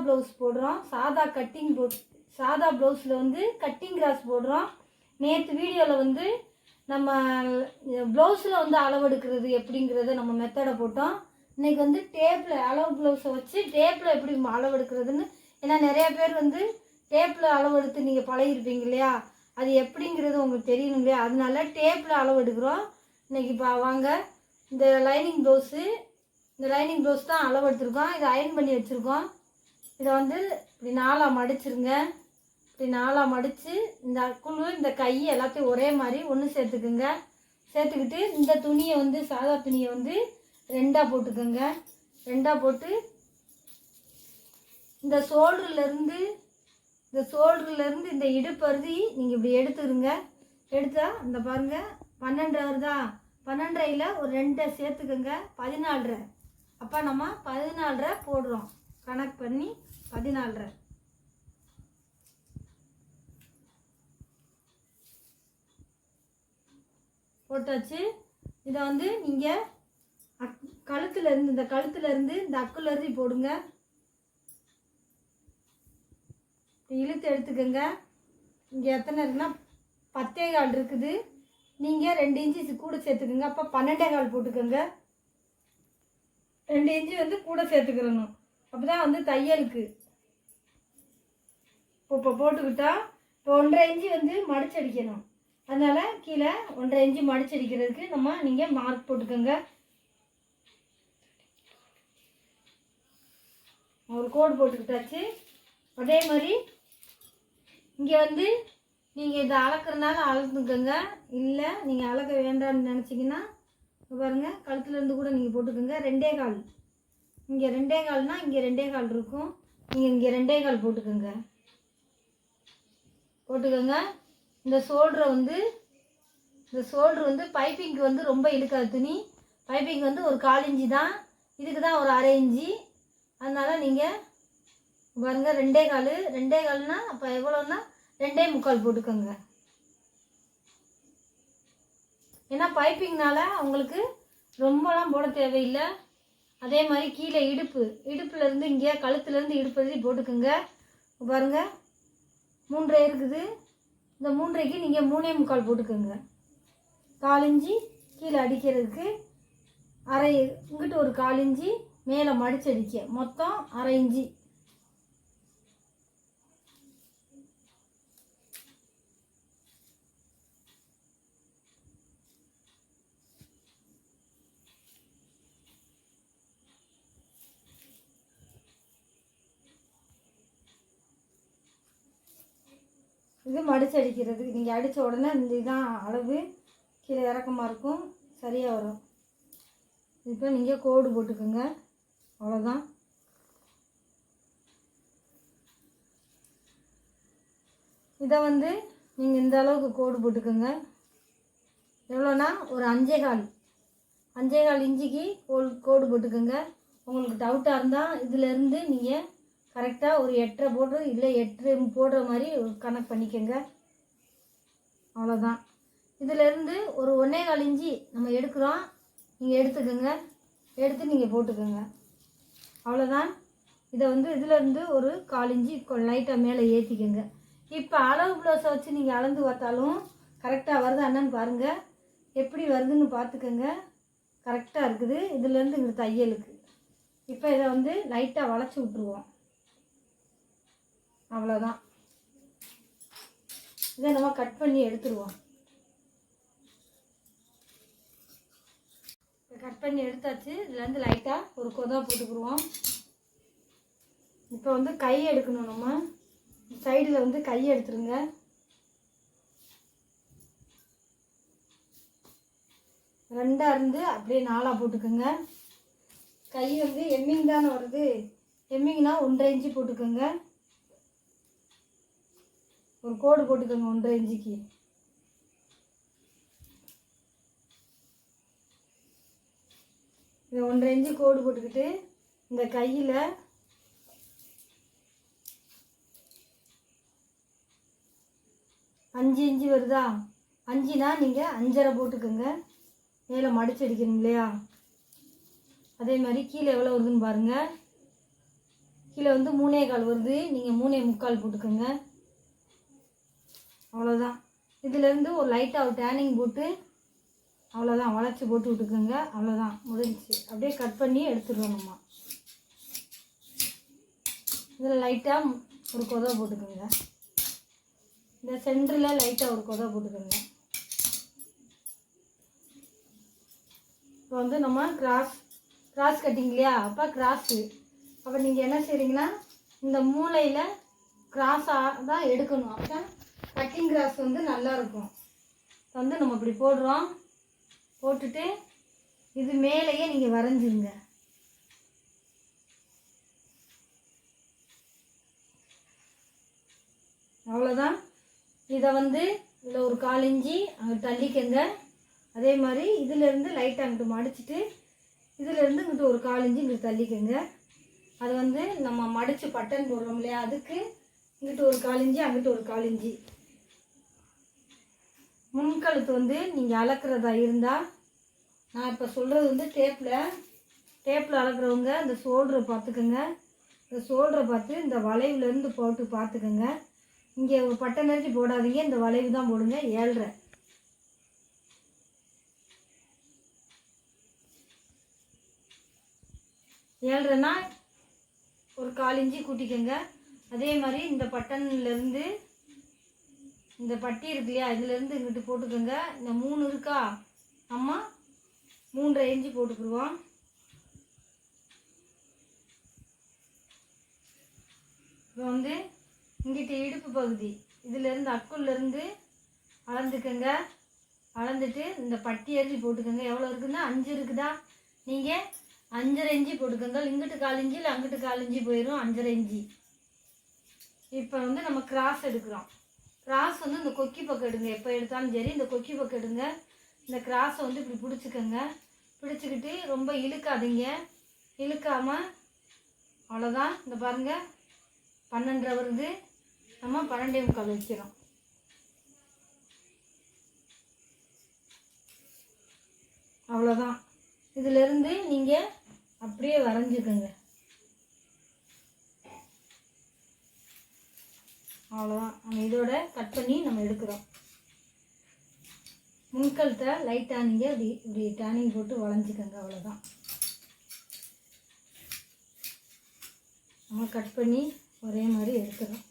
Blouse போடுறோம். சாதா ப்ளவுஸில் வந்து கட்டிங் கிராஸ் போடுறோம். நேற்று வீடியோவில் வந்து நம்ம ப்ளவுஸில் வந்து அளவு எடுக்கிறது எப்படிங்கிறத நம்ம மெத்தடை போட்டோம். இன்றைக்கி வந்து டேப்பில் அளவு ப்ளவுஸை வச்சு டேப்பில் எப்படி அளவு எடுக்கிறதுன்னு, ஏன்னா நிறையா பேர் வந்து டேப்பில் அளவு எடுத்து நீங்கள் பழகிருப்பீங்க இல்லையா, அது எப்படிங்கிறது உங்களுக்கு தெரியணும் இல்லையா, அதனால டேப்பில் அளவு எடுக்கிறோம். இன்றைக்கி வாங்க, இந்த லைனிங் ப்ளவுஸ் தான் அளவு எடுத்துருக்கோம். இதை அயர்ன் பண்ணி வச்சுருக்கோம். இதை வந்து இப்படி 4ஆக மடிச்சிருங்க. இப்படி 4ஆக மடித்து இந்த குழு இந்த கை எல்லாத்தையும் ஒரே மாதிரி ஒன்று சேர்த்துக்குங்க. சேர்த்துக்கிட்டு இந்த துணியை வந்து சாதா துணியை வந்து 2ஆக போட்டுக்கோங்க. 2ஆக போட்டு இந்த ஷோல்டர்லேருந்து இந்த இடுப்பருதி நீங்கள் இப்படி எடுத்துருங்க. எடுத்தால் இந்த பாருங்கள் 12 வருதா, 12ல் ஒரு 2 சேர்த்துக்கோங்க, 14. அப்போ நம்ம 14 போடுறோம். கணக்கு பண்ணி 14 போட்டாச்சு. இதை வந்து நீங்கள் இந்த கழுத்துலேருந்து இந்த அக்குலருதி போடுங்க. இழுத்து எடுத்துக்கோங்க. இங்கே எத்தனை இருக்குன்னா 10.25 இருக்குது. நீங்கள் 2 இன்ச்சு கூட சேர்த்துக்கோங்க. அப்போ 12.25 போட்டுக்கோங்க. 2 இன்ச்சு வந்து கூட சேர்த்துக்கிறணும். அப்போ தான் வந்து தையலுக்கு இப்போ போட்டுக்கிட்டா இப்போ 1.5 இன்ச்சு வந்து மடிச்சடிக்கணும். அதனால் கீழே 1.5 இன்ச்சு மடிச்சடிக்கிறதுக்கு நீங்கள் மார்க் போட்டுக்கோங்க. ஒரு கோடு போட்டுக்கிட்டாச்சு. அதே மாதிரி இங்கே வந்து நீங்கள் இதை அளக்குறதுனால அளந்துக்கோங்க. இல்லை நீங்கள் அளக்க வேண்டாம்னு நினச்சிங்கன்னா பாருங்கள், கழுத்துலேருந்து கூட நீங்கள் போட்டுக்கோங்க. 2.25 இங்கே 2.25னா இங்கே 2.25 இருக்கும். நீங்கள் இங்கே 2.25 போட்டுக்கோங்க. இந்த ஷோல்டரை வந்து பைப்பிங்க்கு வந்து ரொம்ப இழுக்காது துணி. பைப்பிங் வந்து ஒரு 1/4 இன்ச்சு தான், இதுக்கு தான் ஒரு 1/2 இன்ச்சு. அதனால் நீங்கள் பாருங்கள் 2.25னா அப்போ எவ்வளோன்னா 2.25 போட்டுக்கோங்க. ஏன்னா பைப்பிங்னால உங்களுக்கு ரொம்பலாம் போட தேவையில்லை. அதே மாதிரி கீழே இடுப்புலேருந்து இங்கே கழுத்துலேருந்து இடுப்பு எழுதி போட்டுக்கோங்க. பாருங்கள் 3 இருக்குது. இந்த 3க்கு நீங்கள் 3.25 போட்டுக்கோங்க. 1/4 இன்ச்சு கீழே அடிக்கிறதுக்கு, இங்கிட்டு ஒரு 1/4 இன்ச்சு மேலே மடிச்சடிக்க, மொத்தம் 1/2 இன்ச்சு. இது மடிச்சு அடிக்கிறதுக்கு நீங்கள் அடித்த உடனே இந்த இதான் அளவு கீழே இறக்கமாக இருக்கும், சரியாக வரும். இப்போ நீங்கள் கோடு போட்டுக்கோங்க. அவ்வளோதான். இதை வந்து நீங்கள் இந்த அளவுக்கு கோடு போட்டுக்கோங்க. எவ்வளோனா ஒரு 5.25 இன்ச்சுக்கு கோடு போட்டுக்கோங்க. உங்களுக்கு டவுட்டாக இருந்தால் இதிலேருந்து நீங்கள் கரெக்டாக ஒரு 8.5 போட்டு, இல்லை 8 போடுற மாதிரி கணக்கு பண்ணிக்கோங்க. அவ்வளோதான். இதிலேருந்து ஒரு 1.25 இன்ச்சு நம்ம எடுக்கிறோம். நீங்கள் எடுத்துக்கோங்க. எடுத்து நீங்கள் போட்டுக்கோங்க. அவ்வளோதான். இதை வந்து இதிலேருந்து ஒரு 1/4 இன்ச்சு லைட்டாக மேலே ஏற்றிக்கோங்க. இப்போ அளவு ப்ளவுஸை வச்சு நீங்கள் அளந்து பார்த்தாலும் கரெக்டாக வருது என்னன்னு பாருங்கள். எப்படி வருதுன்னு பார்த்துக்கோங்க. கரெக்டாக இருக்குது. இதுலேருந்து இங்கே தையலுக்கு இப்போ இதை வந்து லைட்டாக வளைச்சி விட்ருவோம். அவ்வளோதான். இதை நம்ம கட் பண்ணி எடுத்துருவோம். கட் பண்ணி எடுத்தாச்சு. இதுலேருந்து லைட்டாக ஒரு கொதா போட்டுக்குருவோம். இப்போ வந்து கை எடுக்கணும். நம்ம சைடில் வந்து கை எடுத்துருங்க. ரெண்டாக இருந்து அப்படியே 4ஆக போட்டுக்கோங்க. கை வந்து எம்மிங் தானே வருது. எம்மிங்னா 1.5 இன்ச்சு போட்டுக்கோங்க. ஒரு கோடு போட்டுக்கோங்க 1.5 இன்ச்சுக்கு. இந்த 1.5 இன்ச்சு கோடு போட்டுக்கிட்டு இந்த கையில் 5 இன்ச்சு வருதா, 5னா நீங்கள் 5.5 போட்டுக்கோங்க. மேலே மடிச்சு அடிக்கணும் இல்லையா. அதே மாதிரி கீழே எவ்வளோ வருதுன்னு பாருங்கள். கீழே வந்து 3/4 வருது, நீங்கள் 3/4 போட்டுக்கோங்க. அவ்வளோதான். இதிலேருந்து ஒரு லைட்டாக ஒரு டேனிங் போட்டு அவ்வளோதான் வளைச்சி போட்டு விட்டுக்கோங்க. அவ்வளோதான் முடிஞ்சிச்சு. அப்படியே கட் பண்ணி எடுத்துடுவோம். நம்ம இதில் லைட்டாக ஒரு கொதை போட்டுக்கோங்க. இந்த சென்டரில் லைட்டாக ஒரு கொதை போட்டுக்கோங்க. இப்போ வந்து நம்ம கிராஸ் கட்டிங் இல்லையா, அப்போ கிராஸு. அப்போ நீங்கள் என்ன செய்கிறீங்கன்னா இந்த மூலையில் கிராஸாக தான் எடுக்கணும். அப்போ கட்டிங் கிராஸ் வந்து நல்லாயிருக்கும். வந்து நம்ம இப்படி போடுறோம். போட்டுட்டு இது மேலேயே நீங்கள் வரைஞ்சிருங்க. அவ்வளோதான். இதை வந்து இதில் ஒரு 1/4 இன்ச்சு அங்கே தள்ளிக்கங்க. அதே மாதிரி இதிலேருந்து லைட்டாக அங்கிட்டு மடிச்சுட்டு இதிலேருந்து இங்கிட்டு ஒரு 1/4 இன்ச்சு இங்கிட்டு தள்ளிக்கங்க. அது வந்து நம்ம மடித்து பட்டன் போடுறோம் இல்லையா, அதுக்கு இங்கிட்டு ஒரு 1/4 இன்ச்சு அங்கிட்டு ஒரு 1/4 இன்ச்சு. முன்கழுத்து வந்து நீங்கள் அளக்கிறதா இருந்தால், நான் இப்போ சொல்கிறது வந்து டேப்பில் அளக்குறவங்க இந்த ஷோல்டரை பார்த்துக்கோங்க. இந்த ஷோல்டரை பார்த்து இந்த வளைவுலேருந்து போட்டு பார்த்துக்கோங்க. இங்கே ஒரு பட்டன் அரிசி போடாதீங்க, இந்த வளைவு தான் போடுங்க. 7.5 7.5னா ஒரு 1/4 இன்ச்சு கூட்டிக்கோங்க. அதே மாதிரி இந்த பட்டன்லேருந்து இந்த பட்டி இருக்கு இல்லையா, இதுலேருந்து இங்கிட்டு போட்டுக்கோங்க. இந்த 3 இருக்கா, நம்ம 3.5 இன்ச்சு போட்டுக்குருவோம். இப்போ வந்து இங்கிட்ட இடுப்பு பகுதி இதிலேருந்து அக்குள்லேருந்து அளந்துக்கங்க. அளந்துட்டு இந்த பட்டி அரிசி போட்டுக்கோங்க. எவ்வளோ இருக்குன்னா 5 இருக்குதா, நீங்கள் 5.5 இன்ச்சு போட்டுக்கோங்க. இங்கிட்டு 1/4 இன்ச்சு இல்லை அங்கிட்டு 1/4 இன்ச்சு போயிடும். 5.5 இன்ச்சு. இப்போ வந்து நம்ம கிராஸ் எடுக்கிறோம். கிராஸ் வந்து இந்த கொக்கி பக்கம் எடுங்க. எப்போ எடுத்தாலும் சரி இந்த கொக்கி பக்கம் எடுங்க. இந்த கிராஸை வந்து இப்படி பிடிச்சிக்கோங்க. பிடிச்சிக்கிட்டு ரொம்ப இழுக்காதீங்க. இழுக்காமல் அவ்வளோதான். இந்த பாருங்கள் 12.5 வருது. நம்ம 12.25 வைக்கிறோம். அவ்வளோதான். இதிலேருந்து நீங்கள் அப்படியே வரைஞ்சிக்கோங்க. அவ்வளோதான். நம்ம இதோட கட் பண்ணி நம்ம எடுக்கிறோம். முன்கழுத்தை லைட்டாக நீங்கள் இப்படி டேனிங் போட்டு வளைஞ்சிக்கோங்க. அவ்வளோதான். நம்ம கட் பண்ணி ஒரே மாதிரி எடுக்கிறோம்.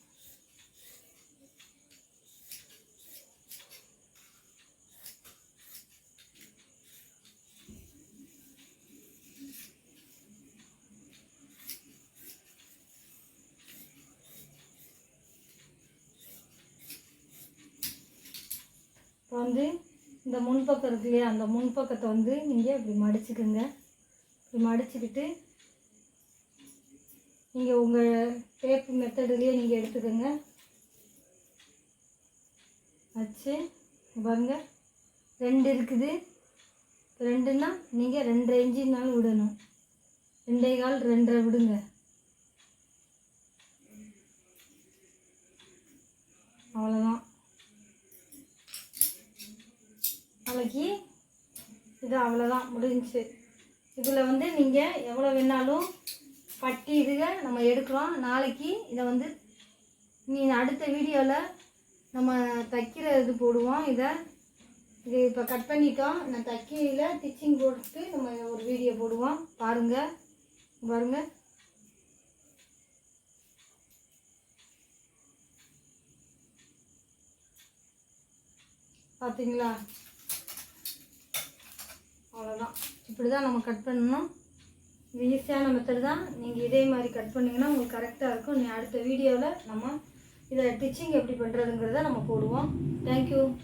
இப்போ வந்து இந்த முன்பக்கம் இருக்கு இல்லையா, அந்த முன்பக்கத்தை வந்து நீங்கள் இப்படி மடிச்சுக்கோங்க. இப்படி மடிச்சுக்கிட்டு நீங்கள் உங்கள் டேப் மெத்தடுலேயே நீங்கள் எடுத்துக்கோங்க. வச்சு பாருங்கள் 2 இருக்குது. 2ன்னா நீங்கள் 2.5 இன்ச்சுனாலும் விடணும். 2.25 2.5 விடுங்க. அவ்வளோதான். நாளைக்கு இது அவ்வளோதான் முடிஞ்சிச்சு. இதில் வந்து நீங்கள் எவ்வளோ வேணாலும் பட்டி இதுக நம்ம எடுக்கிறோம். நாளைக்கு இதை வந்து அடுத்த வீடியோவில் நம்ம தைக்கிற இது போடுவோம். இது இப்போ கட் பண்ணிட்டோம். நான் தைக்கையில் ஸ்டிச்சிங் போட்டு நம்ம ஒரு வீடியோ போடுவோம். பாருங்கள். பார்த்தீங்களா? அவ்வளோதான். இப்படி தான் நம்ம கட் பண்ணணும். இது ஈஸியான மெத்தட் தான். நீங்கள் இதே மாதிரி கட் பண்ணிங்கன்னா உங்களுக்கு கரெக்டாக இருக்கும். அடுத்த வீடியோவில் நம்ம இதை ஸ்டிச்சிங் எப்படி பண்ணுறதுங்கிறத நம்ம போடுவோம். தேங்க்யூ.